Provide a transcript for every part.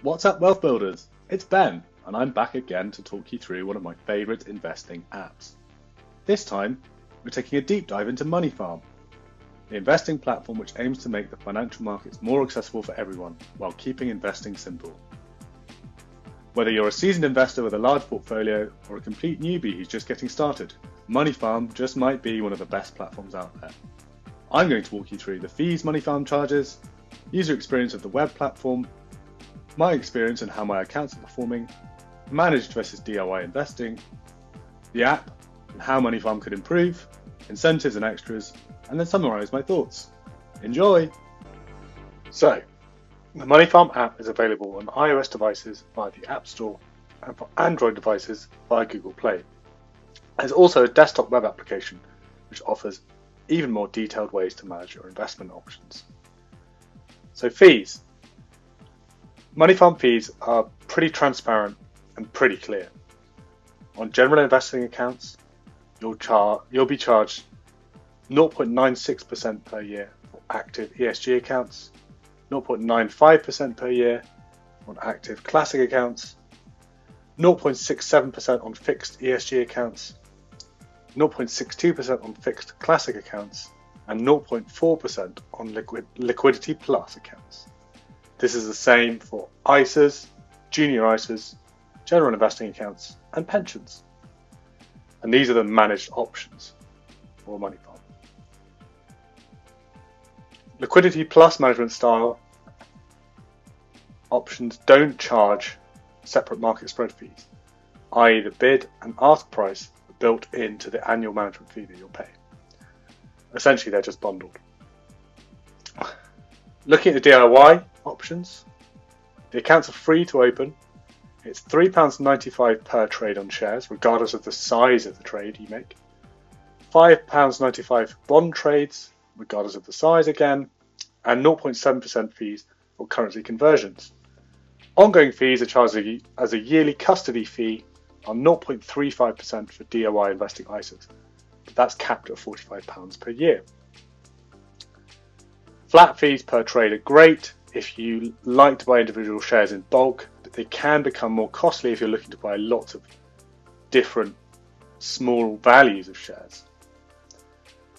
What's up, Wealth Builders? It's Ben, and I'm back again to talk you through one of my favourite investing apps. This time, we're taking a deep dive into MoneyFarm, the investing platform which aims to make the financial markets more accessible for everyone while keeping investing simple. Whether you're a seasoned investor with a large portfolio or a complete newbie who's just getting started, MoneyFarm just might be one of the best platforms out there. I'm going to walk you through the fees MoneyFarm charges, user experience of the web platform, my experience and how my accounts are performing, managed versus DIY investing, the app and how MoneyFarm could improve, incentives and extras, and then summarise my thoughts. Enjoy! So, the MoneyFarm app is available on iOS devices via the App Store and for Android devices via Google Play. There's also a desktop web application which offers even more detailed ways to manage your investment options. So fees. MoneyFarm fees are pretty transparent and pretty clear. On general investing accounts, you'll be charged 0.96% per year for active ESG accounts, 0.95% per year on active classic accounts, 0.67% on fixed ESG accounts, 0.62% on fixed classic accounts, and 0.4% on liquidity plus accounts. This is the same for ISAs, junior ISAs, general investing accounts, and pensions. And these are the managed options for MoneyFarm. Liquidity plus management style options don't charge separate market spread fees, i.e. the bid and ask price are built into the annual management fee that you'll pay. Essentially, they're just bundled. Looking at the DIY options, the accounts are free to open. It's £3.95 per trade on shares, regardless of the size of the trade you make. £5.95 for bond trades, regardless of the size again, and 0.7% fees for currency conversions. Ongoing fees are charged as a yearly custody fee on 0.35% for DIY investing ISAs, but that's capped at £45 per year. Flat fees per trade are great if you like to buy individual shares in bulk, but they can become more costly if you're looking to buy lots of different small values of shares.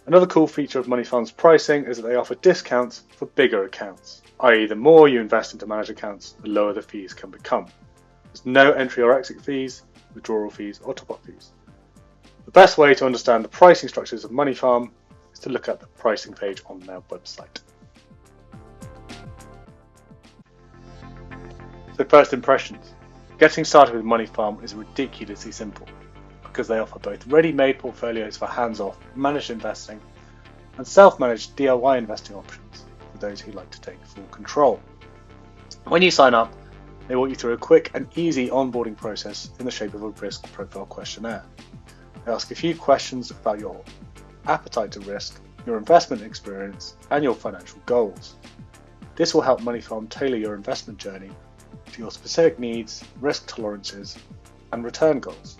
Another cool feature of MoneyFarm's pricing is that they offer discounts for bigger accounts, i.e. the more you invest into managed accounts, the lower the fees can become. There's no entry or exit fees, withdrawal fees or top-up fees. The best way to understand the pricing structures of MoneyFarm is to look at the pricing page on their website. So first impressions. Getting started with MoneyFarm is ridiculously simple because they offer both ready-made portfolios for hands-off managed investing and self-managed DIY investing options for those who like to take full control. When you sign up, they walk you through a quick and easy onboarding process in the shape of a risk profile questionnaire. They ask a few questions about your appetite to risk, your investment experience, and your financial goals. This will help MoneyFarm tailor your investment journey to your specific needs, risk tolerances, and return goals.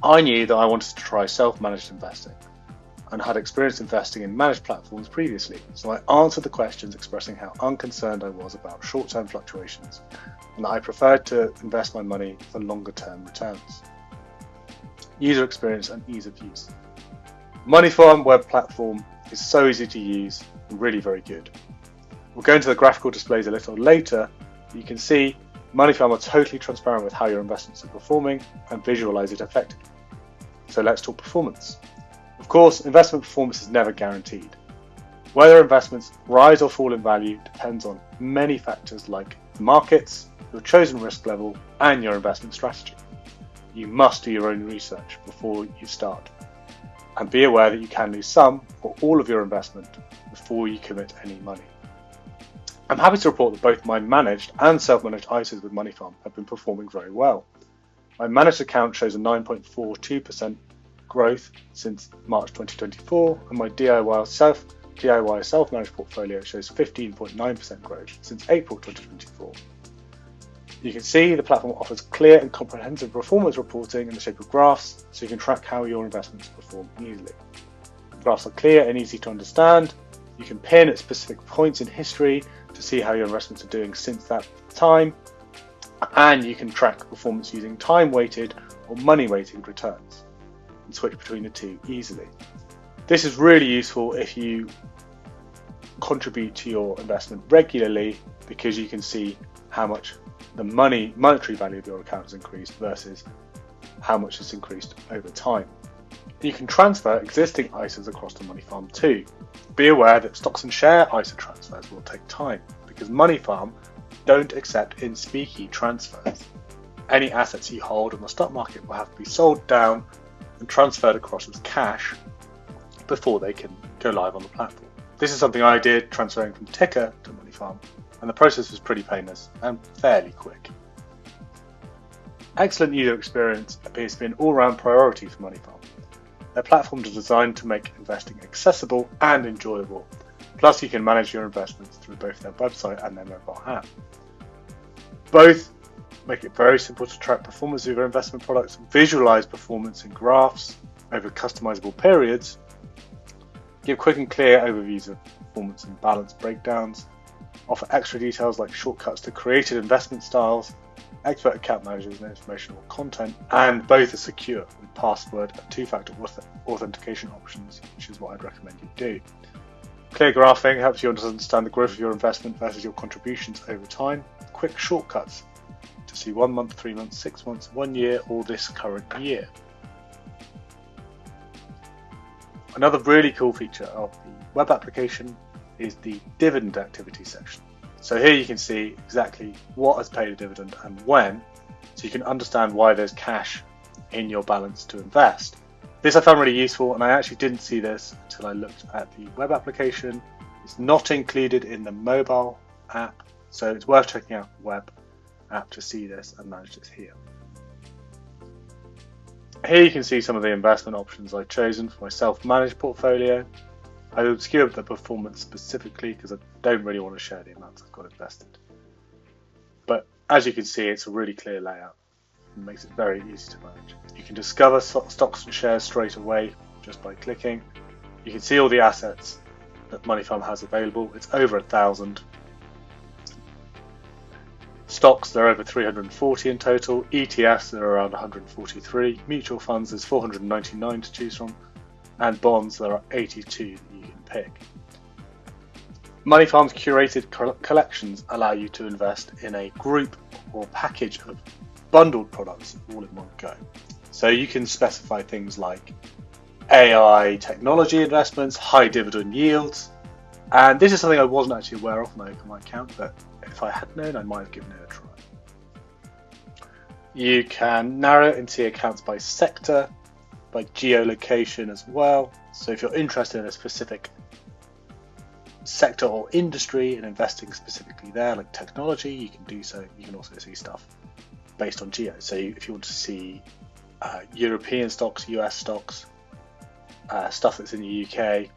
I knew that I wanted to try self-managed investing and had experience investing in managed platforms previously, so I answered the questions expressing how unconcerned I was about short-term fluctuations and that I preferred to invest my money for longer-term returns. User experience and ease of use. MoneyFarm web platform is so easy to use and really very good. We'll go into the graphical displays a little later. You can see MoneyFarm are totally transparent with how your investments are performing and visualize it effectively. So let's talk performance. Of course, investment performance is never guaranteed. Whether investments rise or fall in value depends on many factors like the markets, your chosen risk level, and your investment strategy. You must do your own research before you start, and be aware that you can lose some or all of your investment before you commit any money. I'm happy to report that both my managed and self-managed ISAs with MoneyFarm have been performing very well. My managed account shows a 9.42% growth since March 2024, and my DIY self-managed portfolio shows 15.9% growth since April 2024. You can see the platform offers clear and comprehensive performance reporting in the shape of graphs, so you can track how your investments perform easily. The graphs are clear and easy to understand. You can pin at specific points in history to see how your investments are doing since that time, And you can track performance using time-weighted or money-weighted returns and switch between the two easily. This is really useful if you contribute to your investment regularly, because you can see how much the monetary value of your account has increased versus how much it's increased over time. You can transfer existing ISAs across to MoneyFarm too. Be aware that stocks and share ISA transfers will take time, because MoneyFarm don't accept in-specie transfers. Any assets you hold on the stock market will have to be sold down and transferred across as cash before they can go live on the platform. This is something I did, transferring from Ticker to MoneyFarm, and the process was pretty painless and fairly quick. Excellent user experience appears to be an all-round priority for MoneyFarm. Their platforms are designed to make investing accessible and enjoyable. Plus, you can manage your investments through both their website and their mobile app. Both make it very simple to track performance of your investment products, visualize performance in graphs over customizable periods, give quick and clear overviews of performance and balance breakdowns, offer extra details like shortcuts to created investment styles, expert account managers and informational content, and both are secure with password and two-factor authentication options, which is what I'd recommend you do. Clear graphing helps you understand the growth of your investment versus your contributions over time. Quick shortcuts to see 1 month, 3 months, 6 months, 1 year, or this current year. Another really cool feature of the web application is the dividend activity section. So here you can see exactly what has paid a dividend and when, so you can understand why there's cash in your balance to invest. This I found really useful, and I actually didn't see this until I looked at the web application. It's not included in the mobile app, so it's worth checking out the web app to see this and manage this here. Here you can see some of the investment options I've chosen for my self-managed portfolio. I obscured the performance specifically because I don't really want to share the amounts I've got invested. But as you can see, it's a really clear layout. It makes it very easy to manage. You can discover stocks and shares straight away just by clicking. You can see all the assets that MoneyFarm has available. It's over 1,000. Stocks, there are over 340 in total. ETFs, there are around 143. Mutual funds, there's 499 to choose from. And bonds, there are 82 that you can pick. MoneyFarm's curated collections allow you to invest in a group or package of bundled products all in one go. So you can specify things like AI technology investments, high dividend yields, and this is something I wasn't actually aware of when I opened my account, but if I had known, I might have given it a try. You can narrow and see accounts by sector, by geolocation as well. So if you're interested in a specific sector or industry and investing specifically there, like technology, you can do so. You can also see stuff based on geo. So if you want to see European stocks, US stocks, stuff that's in the UK,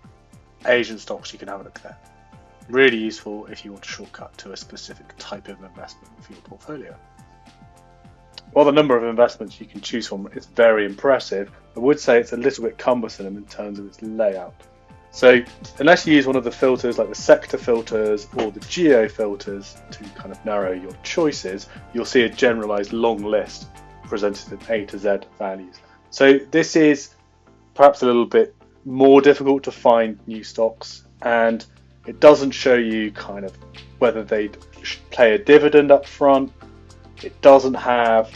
Asian stocks, you can have a look there. Really useful if you want a shortcut to a specific type of investment for your portfolio. While the number of investments you can choose from is very impressive, I would say it's a little bit cumbersome in terms of its layout. So unless you use one of the filters like the sector filters or the geo filters to kind of narrow your choices, you'll see a generalized long list presented in A to Z values. So this is perhaps a little bit more difficult to find new stocks, and it doesn't show you kind of whether they'd pay a dividend up front. It doesn't have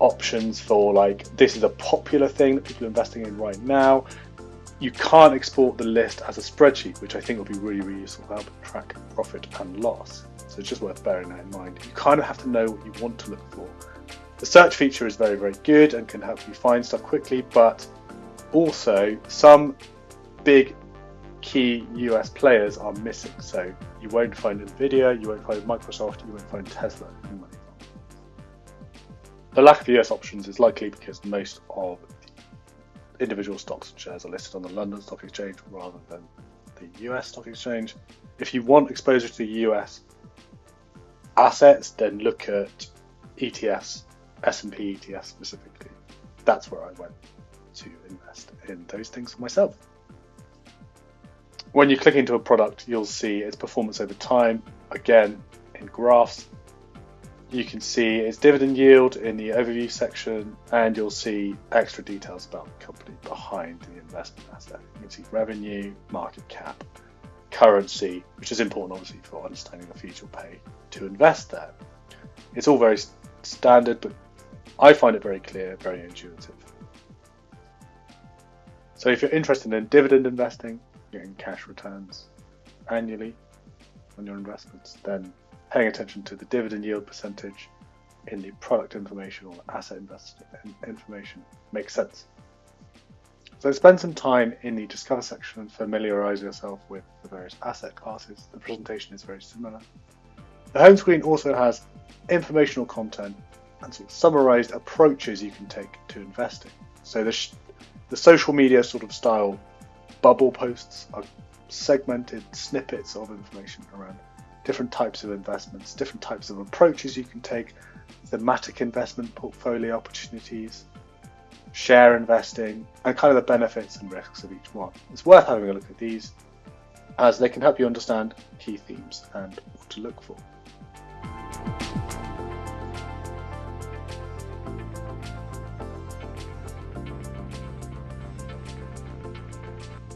options for like, this is a popular thing that people are investing in right now. You can't export the list as a spreadsheet, which I think will be really, really useful to help track profit and loss. So it's just worth bearing that in mind. You kind of have to know what you want to look for. The search feature is very, very good and can help you find stuff quickly, but also some big key US players are missing. So you won't find Nvidia, you won't find Microsoft, you won't find Tesla in MoneyFarm. The lack of US options is likely because most of the individual stocks and shares are listed on the London Stock Exchange rather than the US Stock Exchange. If you want exposure to the US assets, then look at ETFs, S&P ETFs specifically. That's where I went to invest in those things for myself. When you click into a product, you'll see its performance over time, again in graphs. You can see its dividend yield in the overview section, and you'll see extra details about the company behind the investment asset. You can see revenue, market cap, currency, which is important obviously for understanding the fees you'll pay to invest there. It's all very standard, but I find it very clear, very intuitive. So if you're interested in dividend investing, getting cash returns annually on your investments, then paying attention to the dividend yield percentage in the product information or asset information makes sense. So spend some time in the Discover section and familiarise yourself with the various asset classes. The presentation is very similar. The home screen also has informational content and sort of summarised approaches you can take to investing. So the social media sort of style bubble posts are segmented snippets of information around different types of investments, different types of approaches you can take, thematic investment portfolio opportunities, share investing, and kind of the benefits and risks of each one. It's worth having a look at these as they can help you understand key themes and what to look for.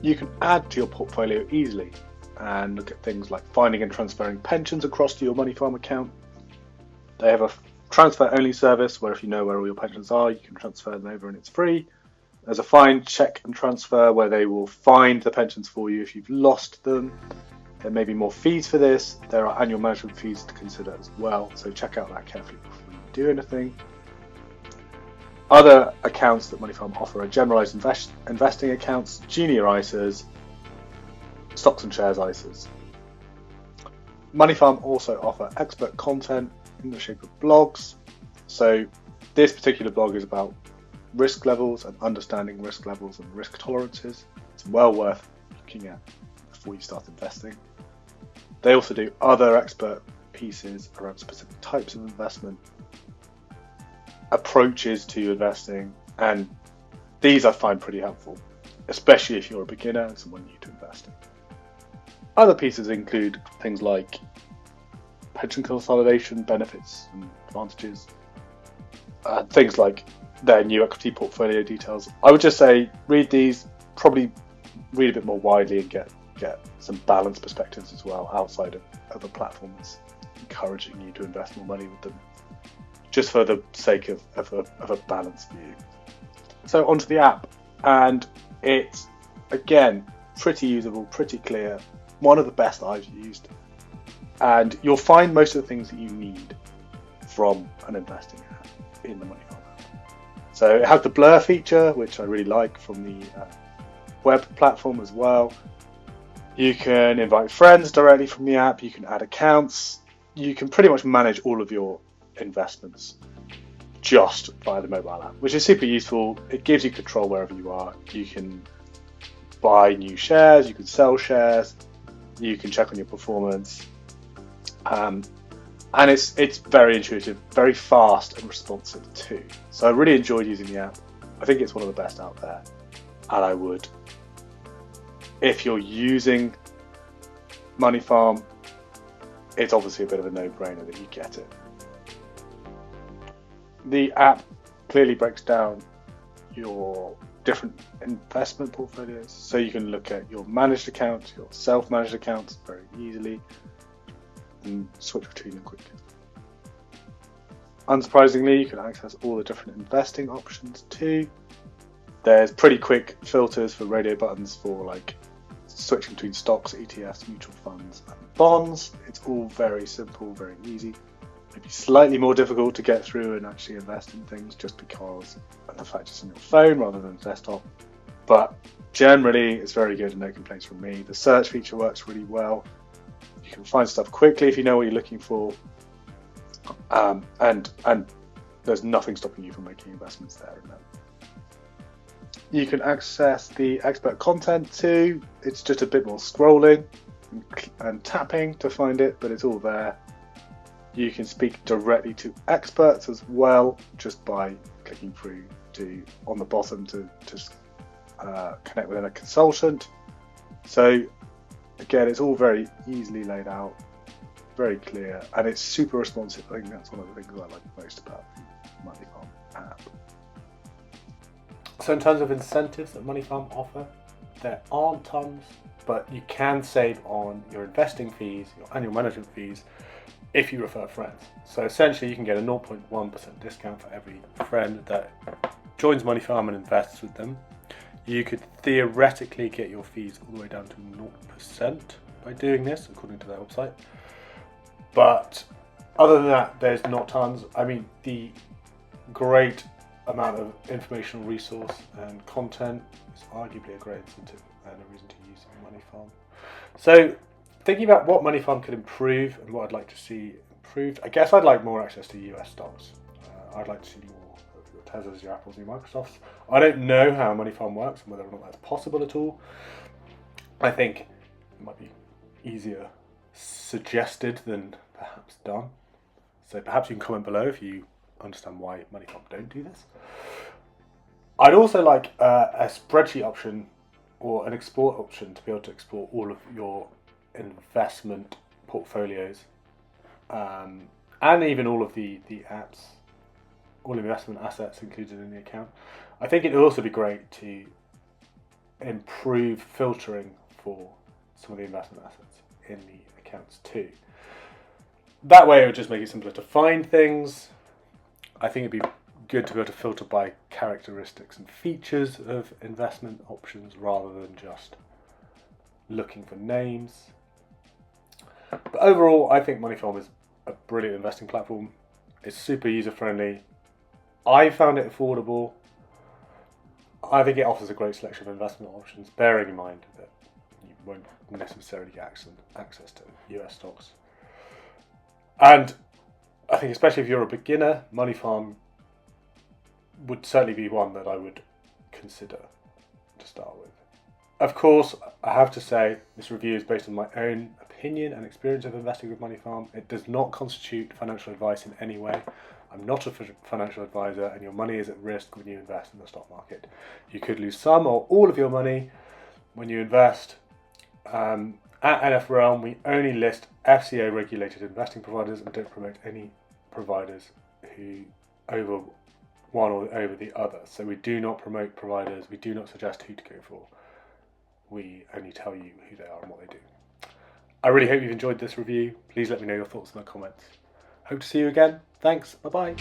You can add to your portfolio easily and look at things like finding and transferring pensions across to your MoneyFarm account. They have a transfer only service where if you know where all your pensions are, you can transfer them over and it's free. There's a find, check and transfer where they will find the pensions for you if you've lost them. There may be more fees for this. There are annual management fees to consider as well, so check out that carefully before you do anything. Other accounts that MoneyFarm offer are generalised investing accounts, junior ISAs, stocks and shares ISAs. MoneyFarm also offer expert content in the shape of blogs. So this particular blog is about risk levels and understanding risk levels and risk tolerances. It's well worth looking at before you start investing. They also do other expert pieces around specific types of investment, approaches to investing, and these I find pretty helpful, especially if you're a beginner and someone new to investing. Other pieces include things like pension consolidation, benefits and advantages, things like their new equity portfolio details. I would just say read these, probably read a bit more widely and get some balanced perspectives as well outside of a platform that's encouraging you to invest more money with them, just for the sake of a balanced view. So onto the app, and it's again pretty usable, pretty clear, one of the best I've used, and you'll find most of the things that you need from an investing app in the MoneyFarm app. So it has the blur feature, which I really like, from the web platform as well. You can invite friends directly from the app, you can add accounts, you can pretty much manage all of your investments just via the mobile app, which is super useful. It gives you control wherever you are. You can buy new shares, you can sell shares, you can check on your performance, and it's very intuitive, very fast and responsive too. So I really enjoyed using the app. I think it's one of the best out there, and I would, if you're using MoneyFarm, it's obviously a bit of a no-brainer that you get it. The app clearly breaks down your different investment portfolios, so you can look at your managed accounts, your self-managed accounts very easily, and switch between them quickly. Unsurprisingly, you can access all the different investing options too. There's pretty quick filters for radio buttons for like switching between stocks, ETFs, mutual funds and bonds. It's all very simple, very easy. Maybe slightly more difficult to get through and actually invest in things just because of the fact it's on your phone rather than desktop. But generally it's very good and no complaints from me. The search feature works really well. You can find stuff quickly if you know what you're looking for. And there's nothing stopping you from making investments there and then. You can access the expert content too. It's just a bit more scrolling and tapping to find it, but it's all there. You can speak directly to experts as well, just by clicking through to on the bottom to connect with a consultant. So again, it's all very easily laid out. very clear, and it's super responsive. I think that's one of the things I like most about the MoneyFarm app. So in terms of incentives that MoneyFarm offer, there aren't tons, but you can save on your investing fees, your annual management fees, if you refer friends. So essentially you can get a 0.1% discount for every friend that joins MoneyFarm and invests with them. You could theoretically get your fees all the way down to 0% by doing this, according to their website. But other than that, there's not tons. I mean, the great amount of informational resource and content is arguably a great incentive and a reason to use MoneyFarm. So thinking about what MoneyFarm could improve and what I'd like to see improved, I guess I'd like more access to US stocks. I'd like to see more of your Teslas, your Apples, your Microsofts. I don't know how MoneyFarm works and whether or not that's possible at all. I think it might be easier suggested than perhaps done. So perhaps you can comment below if you understand why MoneyFarm don't do this. I'd also like a spreadsheet option or an export option to be able to export all of your investment portfolios and even all of the apps, all investment assets included in the account. I think it would also be great to improve filtering for some of the investment assets in the accounts too. That way it would just make it simpler to find things. I think it'd be good to be able to filter by characteristics and features of investment options rather than just looking for names. But overall, I think MoneyFarm is a brilliant investing platform. It's super user-friendly. I found it affordable. I think it offers a great selection of investment options, bearing in mind that you won't necessarily get access to US stocks. And I think especially if you're a beginner, MoneyFarm would certainly be one that I would consider to start with. Of course, I have to say this review is based on my own opinion and experience of investing with MoneyFarm. It does not constitute financial advice in any way. I'm not a financial advisor, and your money is at risk when you invest in the stock market. You could lose some or all of your money when you invest. At Referral, we only list FCA regulated investing providers and don't promote any providers who over one or over the other. So we do not promote providers, we do not suggest who to go for. We only tell you who they are and what they do. I really hope you've enjoyed this review. Please let me know your thoughts in the comments. Hope to see you again. Thanks. Bye-bye.